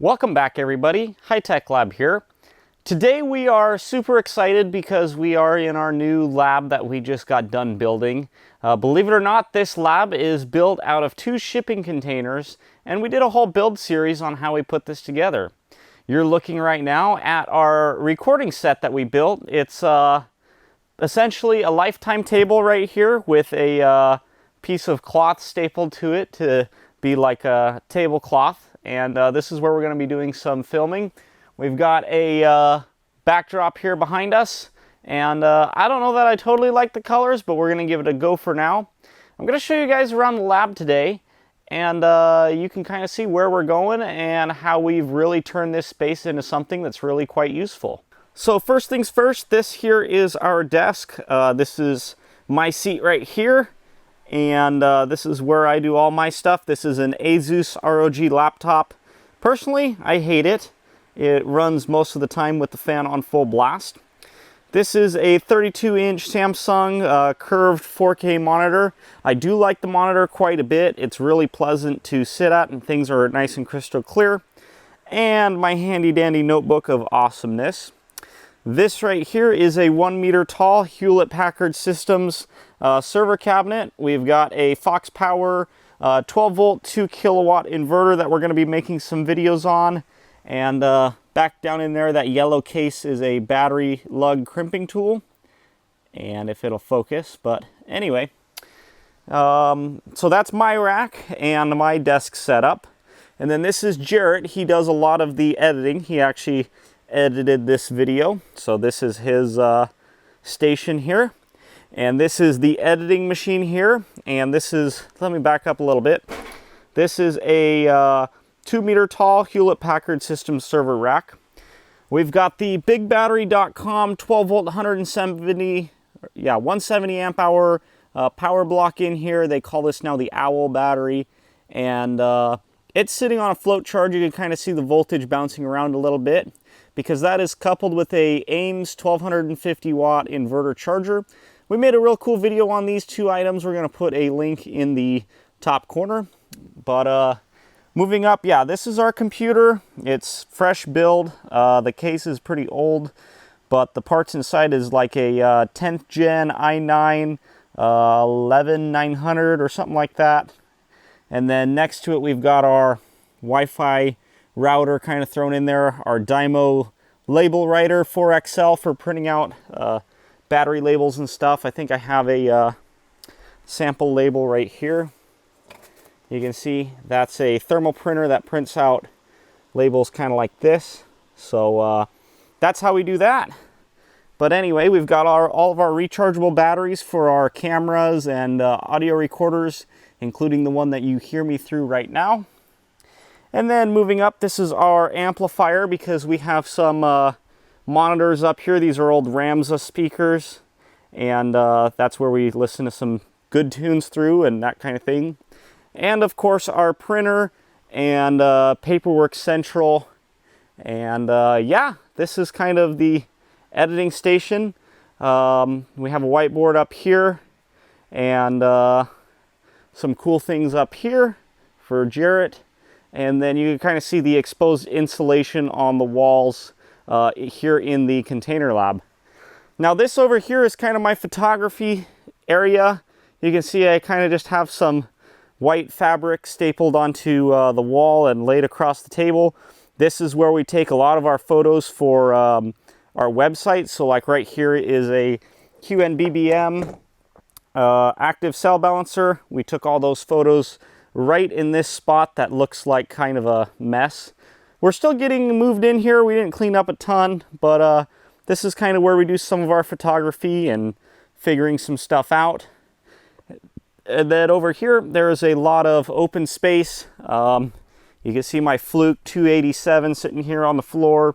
Welcome back everybody, HighTechLab here. Today we are super excited because we are in our new lab that we just got done building. Believe it or not, this lab is built out of 2 shipping containers, and we did a whole build series on how we put this together. You're looking right now at our recording set that we built. It's essentially a lifetime table right here with a piece of cloth stapled to it to be like a tablecloth. And this is where we're going to be doing some filming. We've got a backdrop here behind us, and I don't know that I totally like the colors, but we're going to give it a go for now. I'm going to show you guys around the lab today, and you can kind of see where we're going and how we've really turned this space into something that's really quite useful. So first things first, this here is our desk. This is my seat right here. And this is where I do all my stuff. This is an Asus Rog Laptop. Personally, I hate it. It runs most of the time with the fan on full blast. This is a 32-inch Samsung curved 4K monitor. I do like the monitor quite a bit. It's really pleasant to sit at and things are nice and crystal clear. And my handy dandy notebook of awesomeness. This right here is a 1 meter tall Hewlett Packard Systems server cabinet. We've got a Fox Power 12 volt 2 kilowatt inverter that we're going to be making some videos on. And back down in there, that yellow case is a battery lug crimping tool. And if it'll focus, but anyway. So that's my rack and my desk setup. And then this is Jarrett. He does a lot of the editing. He actually edited this video. So this is his station here. And this is the editing machine here. And this is, let me back up a little bit. This is a 2 meter tall Hewlett Packard Systems server rack. We've got the BigBattery.com 12 volt 170 amp hour power block in here. They call this now the Owl battery. And it's sitting on a float charge. You can kind of see the voltage bouncing around a little bit, because that is coupled with a Ames 1250 watt inverter charger. We made a real cool video on these 2 items. We're going to put a link in the top corner. But moving up, yeah, this is our computer. It's fresh build. The case is pretty old, but the parts inside is like a 10th gen i9 11900 or something like that. And then next to it, we've got our Wi-Fi router kind of thrown in there, our Dymo label writer 4XL for printing out battery labels and stuff. I think I have a sample label right here. You can see that's a thermal printer that prints out labels kind of like this. So that's how we do that. But anyway, we've got all of our rechargeable batteries for our cameras and audio recorders, including the one that you hear me through right now. And then moving up, this is our amplifier, because we have some monitors up here. These are old Ramza speakers, and that's where we listen to some good tunes through and that kind of thing. And of course our printer and Paperwork Central. And yeah, this is kind of the editing station. We have a whiteboard up here and some cool things up here for Jarrett. And then you can kind of see the exposed insulation on the walls here in the container lab. Now this over here is kind of my photography area. You can see I kind of just have some white fabric stapled onto the wall and laid across the table. This is where we take a lot of our photos for our website. So like right here is a QNBBM active cell balancer. We took all those photos right in this spot that looks like kind of a mess. We're still getting moved in here. We didn't clean up a ton, but this is kind of where we do some of our photography and figuring some stuff out. And then over here, there is a lot of open space. You can see my Fluke 287 sitting here on the floor,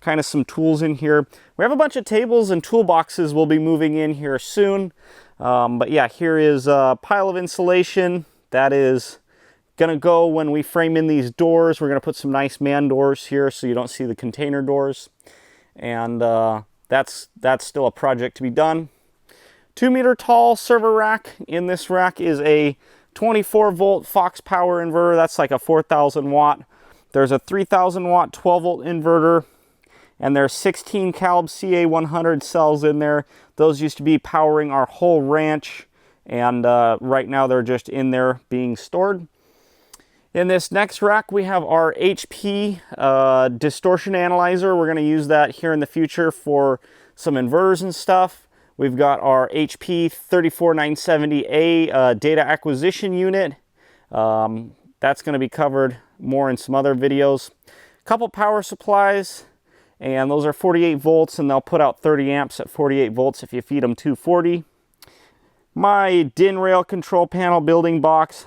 kind of some tools in here. We have a bunch of tables and toolboxes we'll be moving in here soon. But yeah, here is a pile of insulation that is gonna go when we frame in these doors. We're gonna put some nice man doors here so you don't see the container doors. And that's still a project to be done. 2 meter tall server rack. In this rack is a 24 volt Fox Power inverter. That's like a 4,000 watt. There's a 3000 watt 12 volt inverter, and there's 16 calb CA100 cells in there. Those used to be powering our whole ranch, and right now they're just in there being stored. In this next rack, we have our HP distortion analyzer. We're going to use that here in the future for some inverters and stuff. We've got our HP 34970A data acquisition unit. That's going to be covered more in some other videos. A couple power supplies, and those are 48 volts, and they'll put out 30 amps at 48 volts if you feed them 240. My DIN rail control panel building box.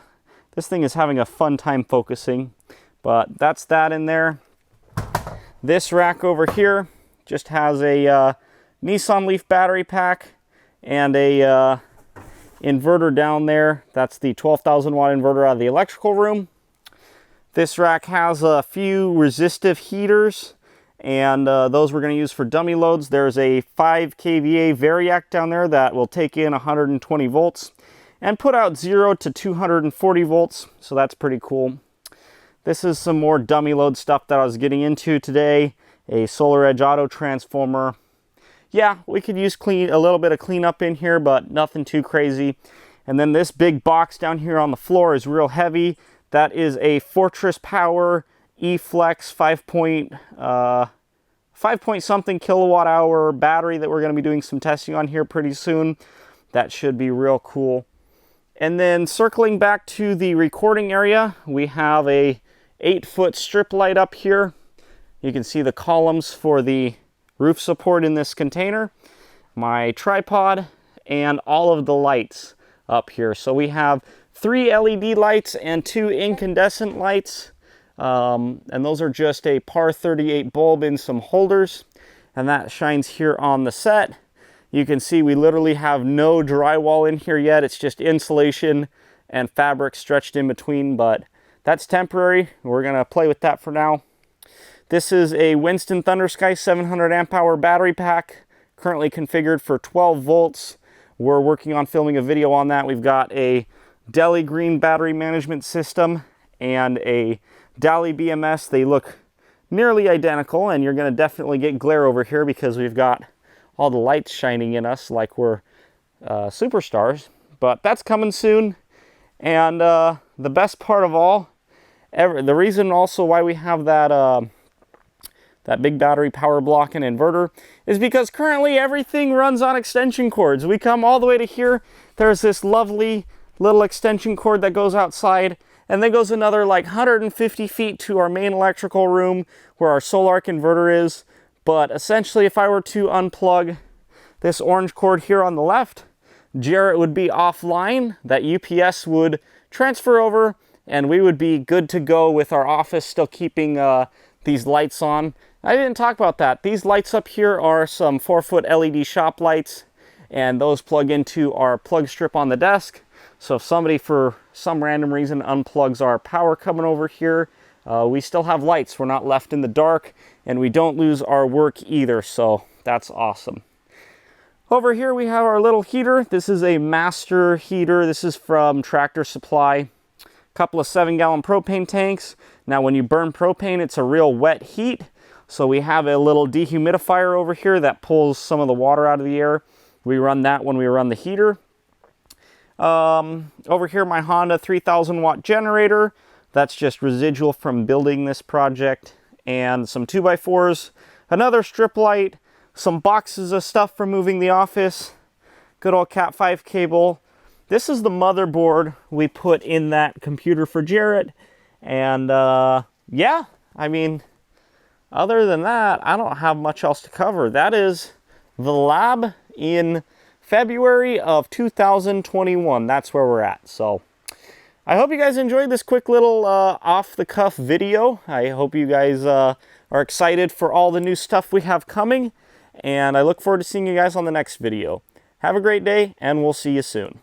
This thing is having a fun time focusing, but that's that in there. This rack over here just has a Nissan Leaf battery pack and a inverter down there. That's the 12,000 watt inverter out of the electrical room. This rack has a few resistive heaters, and those we're going to use for dummy loads. There's a 5 kVA Variac down there that will take in 120 volts and put out 0 to 240 volts, so that's pretty cool. This is some more dummy load stuff that I was getting into today. A Solar Edge auto transformer. Yeah, we could use a little bit of cleanup in here, but nothing too crazy. And then this big box down here on the floor is real heavy. That is a Fortress Power E-Flex 5 point something kilowatt hour battery that we're going to be doing some testing on here pretty soon. That should be real cool. And then circling back to the recording area, we have a 8-foot strip light up here. You can see the columns for the roof support in this container, my tripod, and all of the lights up here. So we have 3 LED lights and 2 incandescent lights, and those are just a par 38 bulb in some holders, and that shines here on the set. You can see we literally have no drywall in here yet. It's just insulation and fabric stretched in between, but that's temporary. We're gonna play with that for now. This is a Winston ThunderSky 700 amp hour battery pack, currently configured for 12 volts. We're working on filming a video on that. We've got a Deli Green battery management system and a Dali BMS. They look nearly identical, and you're gonna definitely get glare over here because we've got all the lights shining in us like we're superstars. But that's coming soon. And the best part of all, the reason also why we have that that big battery power block and inverter is because currently everything runs on extension cords. We come all the way to here. There's this lovely little extension cord that goes outside, and then goes another like 150 feet to our main electrical room where our Solarc inverter is. But essentially, if I were to unplug this orange cord here on the left, Jarrett would be offline, that UPS would transfer over, and we would be good to go with our office still keeping these lights on. I didn't talk about that. These lights up here are some 4-foot LED shop lights, and those plug into our plug strip on the desk. So if somebody for some random reason unplugs our power coming over here, we still have lights. We're not left in the dark, and we don't lose our work either, so that's awesome. Over here we have our little heater. This is a master heater. This is from Tractor Supply. A couple of 7-gallon propane tanks. Now when you burn propane, it's a real wet heat, so we have a little dehumidifier over here that pulls some of the water out of the air. We run that when we run the heater. Over here, my Honda 3000 watt generator. That's just residual from building this project. And some 2x4s, another strip light, some boxes of stuff for moving the office, good old Cat 5 cable. This is the motherboard we put in that computer for Jarrett. And yeah, I mean, other than that, I don't have much else to cover. That is the lab in February of 2021. That's where we're at. So I hope you guys enjoyed this quick little off-the-cuff video. I hope you guys are excited for all the new stuff we have coming, and I look forward to seeing you guys on the next video. Have a great day, and we'll see you soon.